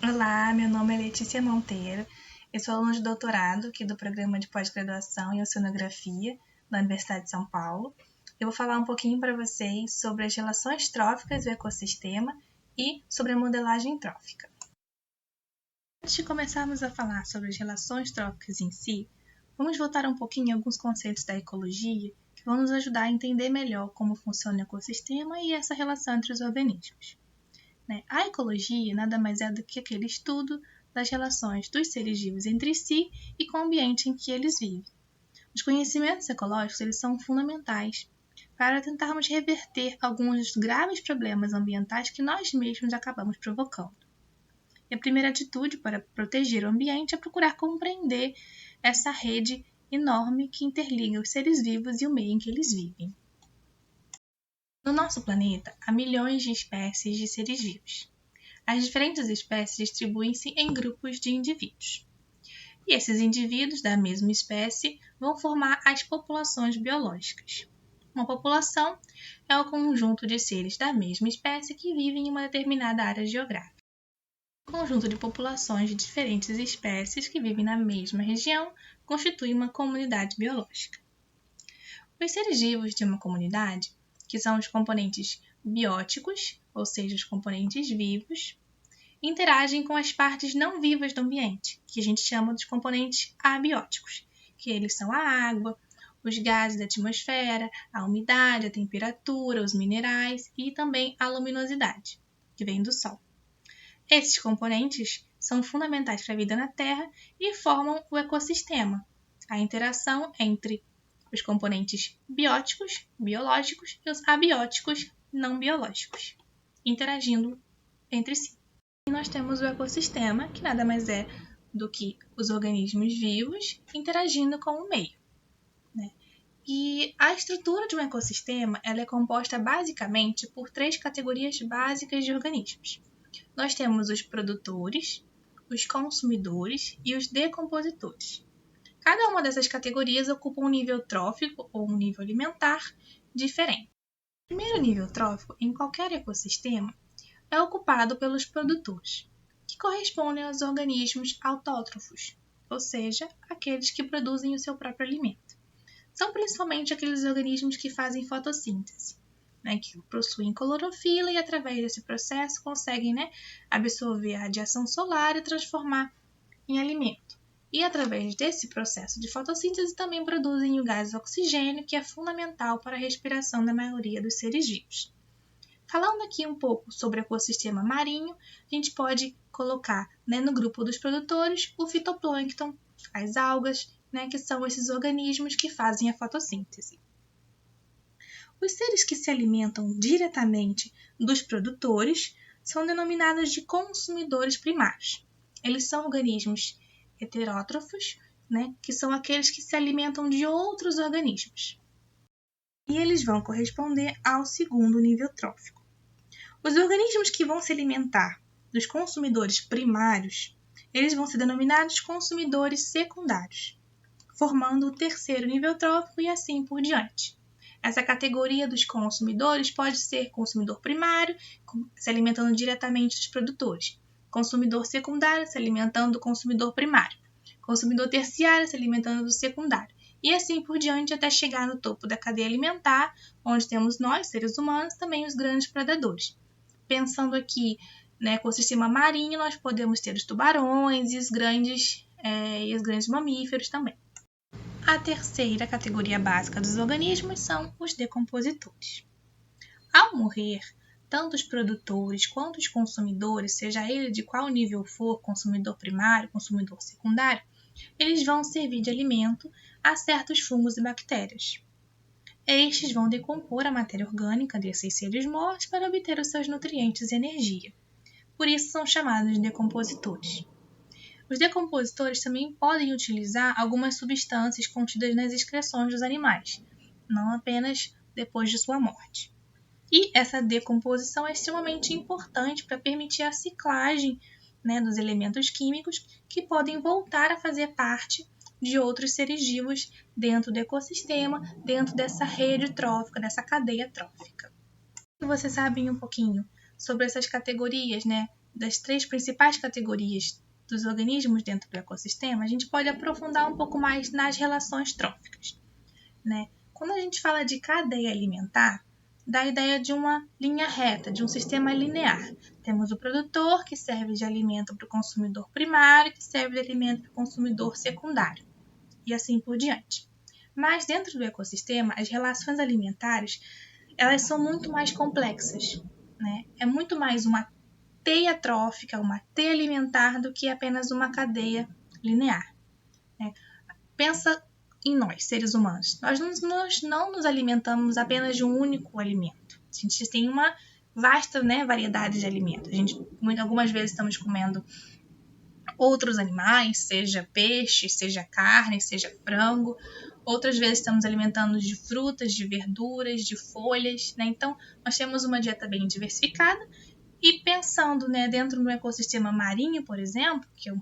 Olá, meu nome é Letícia Monteiro, eu sou aluna de doutorado aqui do Programa de Pós-Graduação em Oceanografia da Universidade de São Paulo. Eu vou falar um pouquinho para vocês sobre as relações tróficas do ecossistema e sobre a modelagem trófica. Antes de começarmos a falar sobre as relações tróficas em si, vamos voltar um pouquinho a alguns conceitos da ecologia que vão nos ajudar a entender melhor como funciona o ecossistema e essa relação entre os organismos. A ecologia nada mais é do que aquele estudo das relações dos seres vivos entre si e com o ambiente em que eles vivem. Os conhecimentos ecológicos eles são fundamentais para tentarmos reverter alguns dos graves problemas ambientais que nós mesmos acabamos provocando. E a primeira atitude para proteger o ambiente é procurar compreender essa rede enorme que interliga os seres vivos e o meio em que eles vivem. No nosso planeta, há milhões de espécies de seres vivos. As diferentes espécies distribuem-se em grupos de indivíduos. E esses indivíduos da mesma espécie vão formar as populações biológicas. Uma população é o conjunto de seres da mesma espécie que vivem em uma determinada área geográfica. O conjunto de populações de diferentes espécies que vivem na mesma região constitui uma comunidade biológica. Os seres vivos de uma comunidade, que são os componentes bióticos, ou seja, os componentes vivos, interagem com as partes não vivas do ambiente, que a gente chama de componentes abióticos, que eles são a água, os gases da atmosfera, a umidade, a temperatura, os minerais e também a luminosidade, que vem do Sol. Esses componentes são fundamentais para a vida na Terra e formam o ecossistema, a interação entre os componentes bióticos, biológicos, e os abióticos, não biológicos, interagindo entre si. E nós temos o ecossistema, que nada mais é do que os organismos vivos interagindo com o meio. E a estrutura de um ecossistema ela é composta basicamente por 3 categorias básicas de organismos. Nós temos os produtores, os consumidores e os decompositores. Cada uma dessas categorias ocupa um nível trófico ou um nível alimentar diferente. O primeiro nível trófico em qualquer ecossistema é ocupado pelos produtores, que correspondem aos organismos autótrofos, ou seja, aqueles que produzem o seu próprio alimento. São principalmente aqueles organismos que fazem fotossíntese, que possuem clorofila e através desse processo conseguem absorver a radiação solar e transformar em alimento. E através desse processo de fotossíntese também produzem o gás oxigênio, que é fundamental para a respiração da maioria dos seres vivos. Falando aqui um pouco sobre o ecossistema marinho, a gente pode colocar no grupo dos produtores o fitoplâncton, as algas, que são esses organismos que fazem a fotossíntese. Os seres que se alimentam diretamente dos produtores são denominados de consumidores primários. Eles são organismos heterótrofos, que são aqueles que se alimentam de outros organismos. E eles vão corresponder ao segundo nível trófico. Os organismos que vão se alimentar dos consumidores primários, eles vão ser denominados consumidores secundários, formando o terceiro nível trófico e assim por diante. Essa categoria dos consumidores pode ser consumidor primário, se alimentando diretamente dos produtores, consumidor secundário, se alimentando do consumidor primário, consumidor terciário, se alimentando do secundário, e assim por diante até chegar no topo da cadeia alimentar, onde temos nós, seres humanos, também os grandes predadores. Pensando aqui no ecossistema marinho, nós podemos ter os tubarões e os grandes mamíferos também. A terceira categoria básica dos organismos são os decompositores. Ao morrer, tanto os produtores quanto os consumidores, seja ele de qual nível for, consumidor primário, consumidor secundário, eles vão servir de alimento a certos fungos e bactérias. Estes vão decompor a matéria orgânica desses seres mortos para obter os seus nutrientes e energia. Por isso são chamados de decompositores. Os decompositores também podem utilizar algumas substâncias contidas nas excreções dos animais, não apenas depois de sua morte. E essa decomposição é extremamente importante para permitir a ciclagem dos elementos químicos que podem voltar a fazer parte de outros seres vivos dentro do ecossistema, dentro dessa rede trófica, dessa cadeia trófica. Vocês sabem um pouquinho sobre essas categorias, das 3 principais categorias dos organismos dentro do ecossistema, a gente pode aprofundar um pouco mais nas relações tróficas, né? Quando a gente fala de cadeia alimentar, dá a ideia de uma linha reta, de um sistema linear. Temos o produtor, que serve de alimento para o consumidor primário, que serve de alimento para o consumidor secundário, e assim por diante. Mas dentro do ecossistema, as relações alimentares, elas são muito mais complexas, né? É muito mais uma teia trófica, uma teia alimentar, do que apenas uma cadeia linear, né? Pensa em nós, seres humanos. Nós não nos alimentamos apenas de um único alimento. A gente tem uma vasta, né, variedade de alimentos. Algumas vezes estamos comendo outros animais, seja peixe, seja carne, seja frango. Outras vezes estamos alimentando de frutas, de verduras, de folhas, né? Então, nós temos uma dieta bem diversificada. E pensando, né, dentro do ecossistema marinho, por exemplo, que é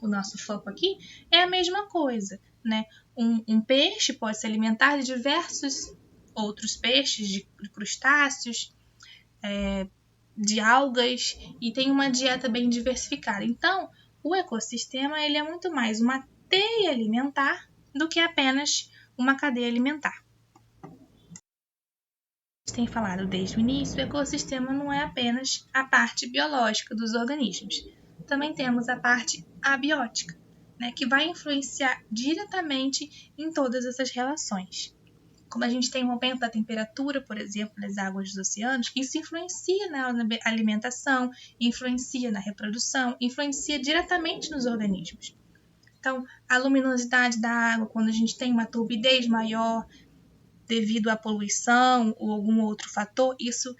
o nosso foco aqui, é a mesma coisa, né? Um peixe pode se alimentar de diversos outros peixes, de crustáceos, de algas, e tem uma dieta bem diversificada. Então, o ecossistema ele é muito mais uma teia alimentar do que apenas uma cadeia alimentar. Tem falado desde o início, o ecossistema não é apenas a parte biológica dos organismos. Também temos a parte abiótica, né, que vai influenciar diretamente em todas essas relações. Quando a gente tem um aumento da temperatura, por exemplo, das águas dos oceanos, isso influencia na alimentação, influencia na reprodução, influencia diretamente nos organismos. Então, a luminosidade da água, quando a gente tem uma turbidez maior, devido à poluição ou algum outro fator, isso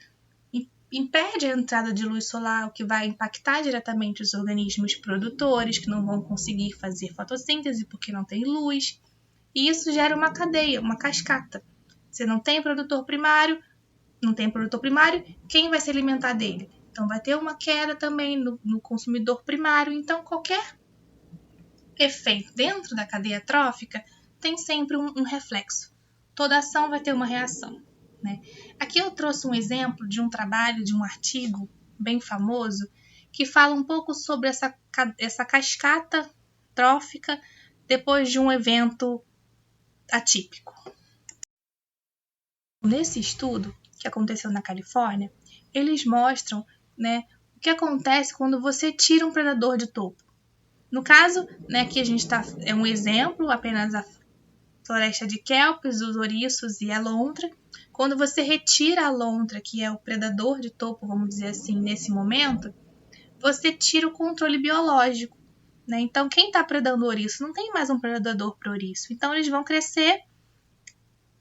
impede a entrada de luz solar, o que vai impactar diretamente os organismos produtores, que não vão conseguir fazer fotossíntese porque não tem luz. E isso gera uma cadeia, uma cascata. Você não tem produtor primário, quem vai se alimentar dele? Então vai ter uma queda também no consumidor primário. Então qualquer efeito dentro da cadeia trófica tem sempre um reflexo. Toda ação vai ter uma reação, né? Aqui eu trouxe um exemplo de um trabalho, de um artigo bem famoso, que fala um pouco sobre essa cascata trófica depois de um evento atípico. Nesse estudo que aconteceu na Califórnia, eles mostram, né, o que acontece quando você tira um predador de topo. No caso, né, que a gente é um exemplo, apenas a floresta de kelpis, os ouriços e a lontra. Quando você retira a lontra, que é o predador de topo, vamos dizer assim, nesse momento, você tira o controle biológico, né? Então, quem está predando o ouriço? Não tem mais um predador para o ouriço. Então, eles vão crescer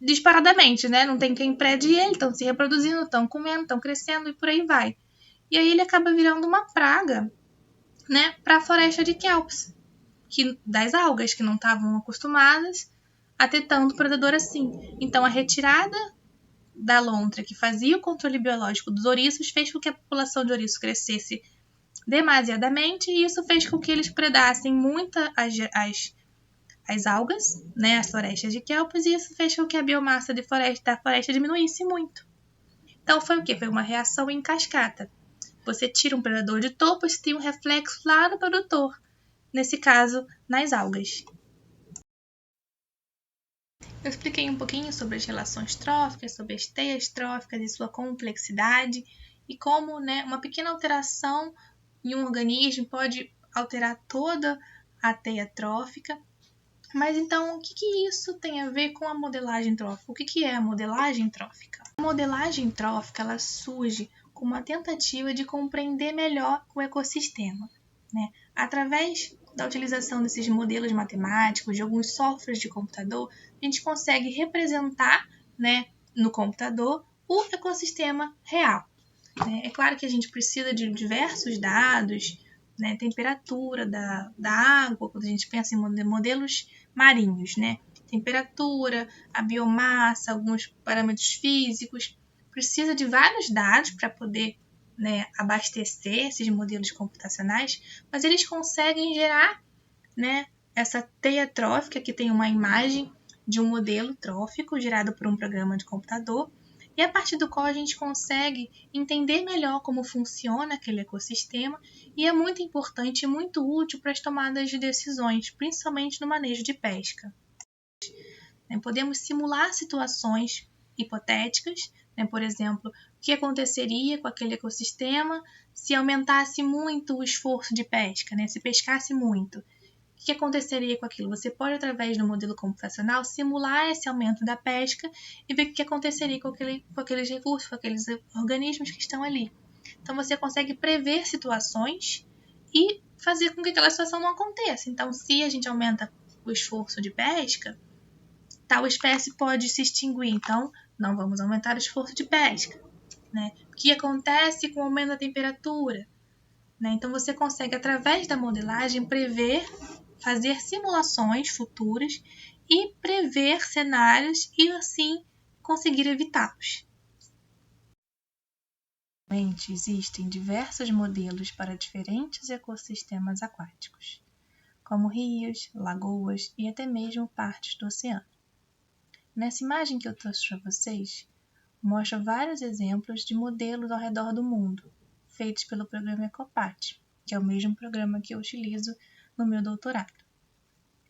disparadamente, né? Não tem quem prede ele, estão se reproduzindo, estão comendo, estão crescendo e por aí vai. E aí ele acaba virando uma praga, né, para a floresta de kelpis, das algas, que não estavam acostumadas a ter tanto predador assim. Então, a retirada da lontra, que fazia o controle biológico dos ouriços, fez com que a população de ouriços crescesse demasiadamente, e isso fez com que eles predassem muito as algas, né, as florestas de kelpis, e isso fez com que a biomassa da floresta diminuísse muito. Então, foi o quê? Foi uma reação em cascata. Você tira um predador de topo, você tem um reflexo lá no produtor, nesse caso, nas algas. Eu expliquei um pouquinho sobre as relações tróficas, sobre as teias tróficas e sua complexidade, e como, né, uma pequena alteração em um organismo pode alterar toda a teia trófica. Mas então, o que isso tem a ver com a modelagem trófica? O que é a modelagem trófica? A modelagem trófica ela surge como uma tentativa de compreender melhor o ecossistema, né? Através da utilização desses modelos matemáticos, de alguns softwares de computador, a gente consegue representar, né, no computador o ecossistema real. Né? É claro que a gente precisa de diversos dados, né, temperatura da água, quando a gente pensa em modelos marinhos, né? Temperatura, a biomassa, alguns parâmetros físicos. Precisa de vários dados para poder, né, abastecer esses modelos computacionais, mas eles conseguem gerar, né, essa teia trófica, que tem uma imagem de um modelo trófico gerado por um programa de computador, e a partir do qual a gente consegue entender melhor como funciona aquele ecossistema e é muito importante e muito útil para as tomadas de decisões, principalmente no manejo de pesca. Podemos simular situações hipotéticas, por exemplo, o que aconteceria com aquele ecossistema se aumentasse muito o esforço de pesca, se pescasse muito. O que aconteceria com aquilo? Você pode, através do modelo computacional, simular esse aumento da pesca e ver o que aconteceria com aqueles recursos, com aqueles organismos que estão ali. Então, você consegue prever situações e fazer com que aquela situação não aconteça. Então, se a gente aumenta o esforço de pesca, tal espécie pode se extinguir. Então, não vamos aumentar o esforço de pesca. O que acontece com o aumento da temperatura? Então, você consegue, através da modelagem, prever, fazer simulações futuras e prever cenários e, assim, conseguir evitá-los. Existem diversos modelos para diferentes ecossistemas aquáticos, como rios, lagoas e até mesmo partes do oceano. Nessa imagem que eu trouxe para vocês, mostra vários exemplos de modelos ao redor do mundo, feitos pelo programa ECOPAT, que é o mesmo programa que eu utilizo no meu doutorado.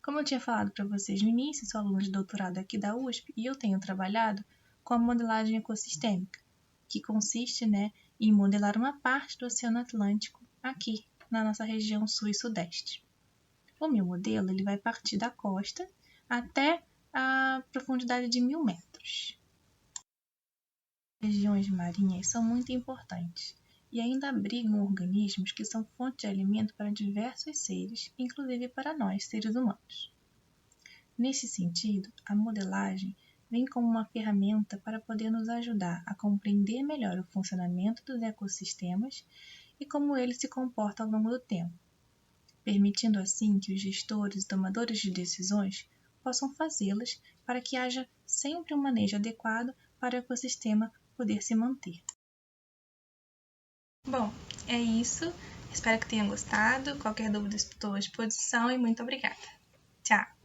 Como eu tinha falado para vocês no início, sou aluna de doutorado aqui da USP e eu tenho trabalhado com a modelagem ecossistêmica, que consiste em modelar uma parte do Oceano Atlântico aqui na nossa região sul e sudeste. O meu modelo ele vai partir da costa até a profundidade de 1.000 metros. As regiões marinhas são muito importantes e ainda abrigam organismos que são fonte de alimento para diversos seres, inclusive para nós, seres humanos. Nesse sentido, a modelagem vem como uma ferramenta para poder nos ajudar a compreender melhor o funcionamento dos ecossistemas e como eles se comportam ao longo do tempo, permitindo assim que os gestores e tomadores de decisões possam fazê-las para que haja sempre um manejo adequado para o ecossistema poder se manter. Bom, é isso. Espero que tenham gostado. Qualquer dúvida estou à disposição e muito obrigada. Tchau!